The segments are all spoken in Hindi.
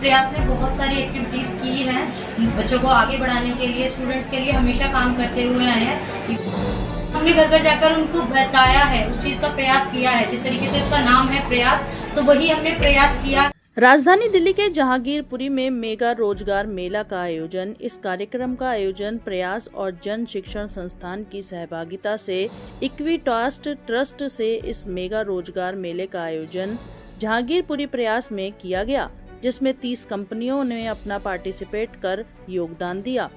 प्रयास ने बहुत सारी एक्टिविटीज़ की हैं बच्चों को आगे बढ़ाने के लिए, स्टूडेंट्स के लिए हमेशा काम करते हुए आए हैं। हमने घर घर जाकर उनको बताया है, उस चीज़ का प्रयास किया है, जिस तरीके से इसका नाम है प्रयास, तो वही हमने प्रयास किया। राजधानी दिल्ली के जहांगीरपुरी में मेगा रोजगार मेला का आयोजन। इस कार्यक्रम का आयोजन प्रयास और जन शिक्षण संस्थान की सहभागिता से इक्विटास्ट ट्रस्ट से इस मेगा रोजगार मेले का आयोजन जहांगीरपुरी प्रयास में किया गया, जिसमें 30 कंपनियों ने अपना पार्टिसिपेट कर योगदान दिया।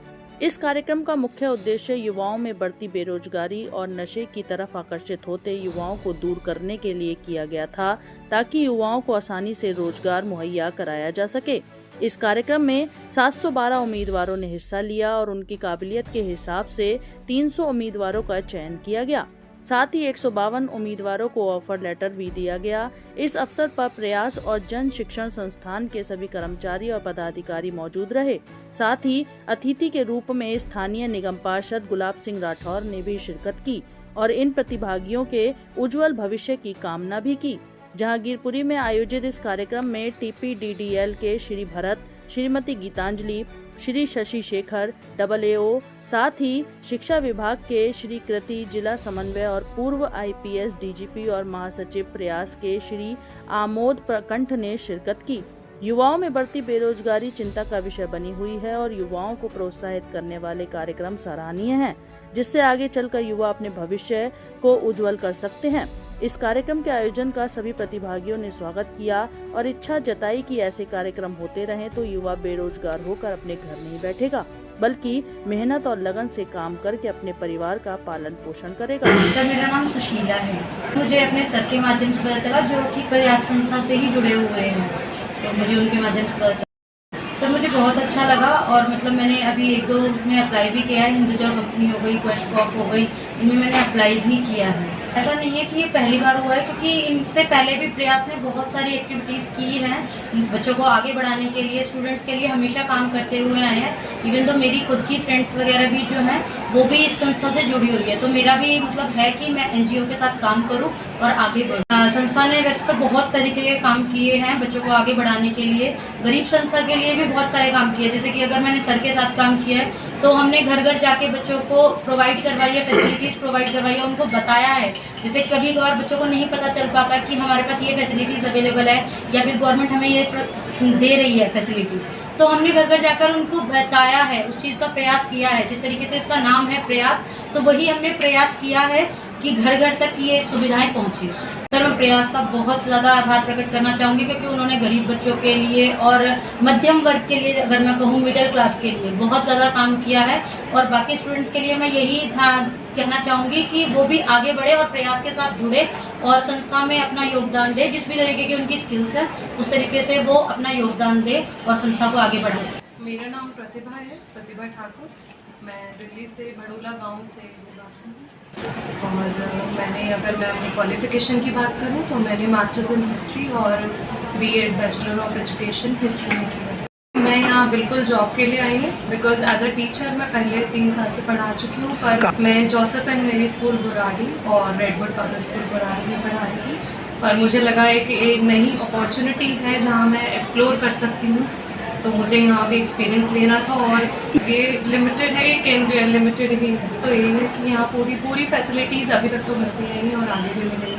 इस कार्यक्रम का मुख्य उद्देश्य युवाओं में बढ़ती बेरोजगारी और नशे की तरफ आकर्षित होते युवाओं को दूर करने के लिए किया गया था, ताकि युवाओं को आसानी से रोजगार मुहैया कराया जा सके। इस कार्यक्रम में 712 उम्मीदवारों ने हिस्सा लिया और उनकी काबिलियत के हिसाब से 300 उम्मीदवारों का चयन किया गया। साथ ही 152 उम्मीदवारों को ऑफर लेटर भी दिया गया। इस अवसर पर प्रयास और जन शिक्षण संस्थान के सभी कर्मचारी और पदाधिकारी मौजूद रहे। साथ ही अतिथि के रूप में स्थानीय निगम पार्षद गुलाब सिंह राठौर ने भी शिरकत की और इन प्रतिभागियों के उज्जवल भविष्य की कामना भी की। जहांगीरपुरी में आयोजित इस कार्यक्रम में TPDDL के श्री भरत, श्रीमती गीतांजलि, श्री शशि शेखर AAO, साथ ही शिक्षा विभाग के श्री कृति, जिला समन्वय और पूर्व IPS DGP और महासचिव प्रयास के श्री आमोद प्रकंठ ने शिरकत की। युवाओं में बढ़ती बेरोजगारी चिंता का विषय बनी हुई है और युवाओं को प्रोत्साहित करने वाले कार्यक्रम सराहनीय हैं, जिससे आगे चलकर युवा अपने भविष्य को उज्जवल कर सकते हैं। इस कार्यक्रम के आयोजन का सभी प्रतिभागियों ने स्वागत किया और इच्छा जताई कि ऐसे कार्यक्रम होते रहें तो युवा बेरोजगार होकर अपने घर नहीं बैठेगा, बल्कि मेहनत और लगन से काम करके अपने परिवार का पालन पोषण करेगा। सर, मेरा नाम सुशीला है। मुझे अपने सर के माध्यम से पता चला, जो कि प्रयास संस्था से ही जुड़े हुए हैं, तो मुझे उनके माध्यम से पता चला। सर, मुझे बहुत अच्छा लगा और मतलब मैंने अभी 1-2 उसमें अप्लाई भी किया है। हिंदुजा कंपनी हो गई, क्वेस्ट कॉप हो गई, इनमें मैंने अप्लाई भी किया है। ऐसा नहीं है कि ये पहली बार हुआ है, क्योंकि इनसे पहले भी प्रयास ने बहुत सारी एक्टिविटीज़ की हैं बच्चों को आगे बढ़ाने के लिए, स्टूडेंट्स के लिए हमेशा काम करते हुए आए हैं। इवन तो मेरी खुद की फ्रेंड्स वगैरह भी जो हैं वो भी इस संस्था से जुड़ी हुई है, तो मेरा भी मतलब है कि मैं NGO के साथ काम करूं और आगे बढ़ूं। संस्था ने वैसे तो बहुत तरीके के काम किए हैं बच्चों को आगे बढ़ाने के लिए। गरीब संस्था के लिए भी बहुत सारे काम किए, जैसे कि अगर मैंने सर के साथ काम किया है तो हमने घर घर जाके बच्चों को प्रोवाइड करवाई है, फैसिलिटीज़ प्रोवाइड करवाई है, उनको बताया है। जैसे कभी कभार बच्चों को नहीं पता चल पाता कि हमारे पास ये फैसिलिटीज़ अवेलेबल है या फिर गवर्नमेंट हमें ये दे रही है फैसिलिटी, तो हमने घर घर जाकर उनको बताया है, उस चीज़ का प्रयास किया है। जिस तरीके से इसका नाम है प्रयास, तो वही हमने प्रयास किया है कि घर घर तक ये सुविधाएं पहुँचे। सर, मैं प्रयास का बहुत ज़्यादा आभार प्रकट करना चाहूँगी, क्योंकि उन्होंने गरीब बच्चों के लिए और मध्यम वर्ग के लिए, अगर मैं कहूँ मिडिल क्लास के लिए, बहुत ज़्यादा काम किया है। और बाकी स्टूडेंट्स के लिए मैं यही कहना चाहूँगी कि वो भी आगे बढ़े और प्रयास के साथ जुड़े और संस्था में अपना योगदान दे। जिस भी तरीके की उनकी स्किल्स है उस तरीके से वो अपना योगदान दे और संस्था को आगे बढ़ाए। मेरा नाम प्रतिभा है, प्रतिभा ठाकुर। मैं दिल्ली से भड़ोला गांव से निवासी हूँ और अगर मैं अपनी क्वालिफ़िकेशन की बात करूँ तो मैंने मास्टर्स इन हिस्ट्री और B.Ed bachelor of education history में किया है। मैं यहाँ बिल्कुल जॉब के लिए आई हूँ, बिकॉज एज अ टीचर मैं पहले 3 साल से पढ़ा चुकी हूँ, पर मैं जोसेफ एंड मेरी स्कूल बुराड़ी और रेडवुड पब्लिक स्कूल बुराड़ी में पढ़ा रही थी। पर मुझे लगा है कि एक नई अपॉर्चुनिटी है जहाँ मैं एक्सप्लोर कर सकती हूँ, तो मुझे यहाँ भी एक्सपीरियंस लेना था। और ये लिमिटेड है, ये केंद्र लिमिटेड ही है, तो ये है कि यहाँ पूरी फैसिलिटीज़ अभी तक तो मिलती हैं और आगे भी मिलेंगी।